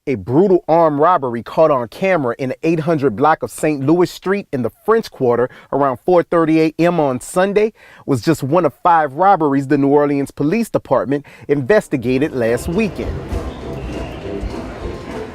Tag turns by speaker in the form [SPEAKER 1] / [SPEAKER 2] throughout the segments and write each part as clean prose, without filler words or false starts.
[SPEAKER 1] A brutal armed robbery caught on camera in the 800 block of St. Louis Street in the French Quarter around 4:30 a.m. on Sunday was just one of 5 robberies the New Orleans Police Department investigated last weekend.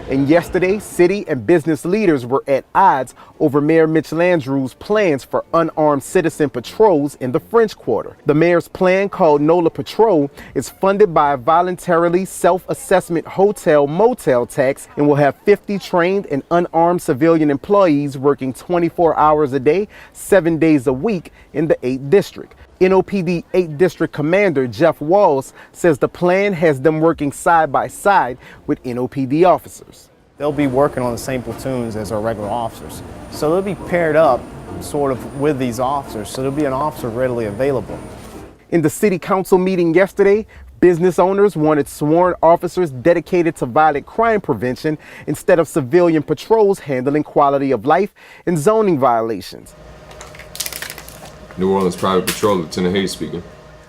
[SPEAKER 1] And yesterday, city and business leaders were at odds over Mayor Mitch Landrieu's plans for unarmed citizen patrols in the French Quarter. The mayor's plan, called NOLA Patrol, is funded by a voluntarily self-assessment hotel-motel tax and will have 50 trained and unarmed civilian employees working 24 hours a day, 7 days a week in the 8th District. NOPD 8th District Commander Jeff Walls says the plan has them working side by side with NOPD officers.
[SPEAKER 2] They'll be working on the same platoons as our regular officers. So they'll be paired up sort of with these officers, so there'll be an officer readily available.
[SPEAKER 1] In the city council meeting yesterday, business owners wanted sworn officers dedicated to violent crime prevention instead of civilian patrols handling quality of life and zoning violations.
[SPEAKER 3] New Orleans Private Patrol, Lieutenant Hayes speaking.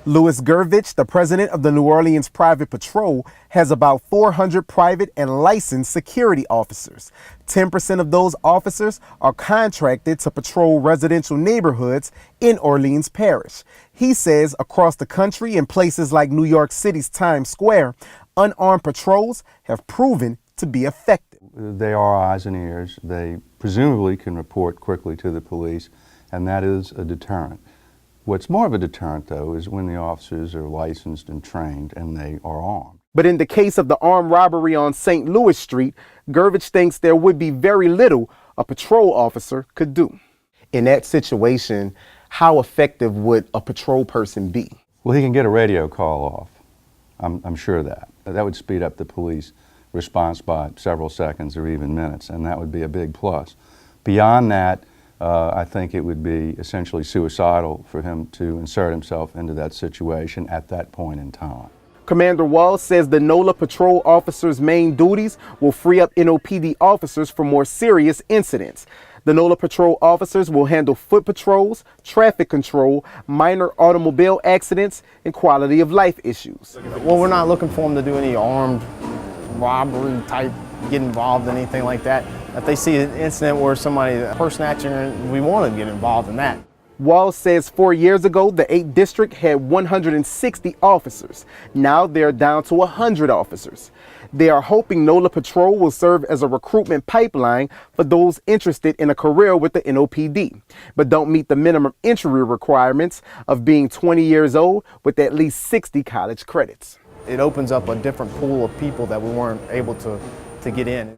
[SPEAKER 1] Louis Gervich, the president of the New Orleans Private Patrol, has about 400 private and licensed security officers. 10% of those officers are contracted to patrol residential neighborhoods in Orleans Parish. He says across the country, in places like New York City's Times Square, unarmed patrols have proven to be effective.
[SPEAKER 4] They are eyes and ears. They presumably can report quickly to the police, and that is a deterrent. What's more of a deterrent, though, is when the officers are licensed and trained and they are armed.
[SPEAKER 1] But in the case of the armed robbery on St. Louis Street, Gervich thinks there would be very little a patrol officer could do. In that situation, how effective would a patrol person be?
[SPEAKER 4] Well, he can get a radio call off. I'm sure of that. That would speed up the police response by several seconds or even minutes, and that would be a big plus. Beyond that, I think it would be essentially suicidal for him to insert himself into that situation at that point in time.
[SPEAKER 1] Commander Walls says the NOLA Patrol officers' main duties will free up NOPD officers for more serious incidents. The NOLA Patrol officers will handle foot patrols, traffic control, minor automobile accidents, and quality of life issues.
[SPEAKER 2] Well, we're not looking for them to do any armed robbery type, get involved in anything like that. If they see an incident where a person acting, we want to get involved in that.
[SPEAKER 1] Walls says 4 years ago, the 8th District had 160 officers. Now they're down to 100 officers. They are hoping NOLA Patrol will serve as a recruitment pipeline for those interested in a career with the NOPD, but don't meet the minimum entry requirements of being 20 years old with at least 60 college credits.
[SPEAKER 2] It opens up a different pool of people that we weren't able to get in.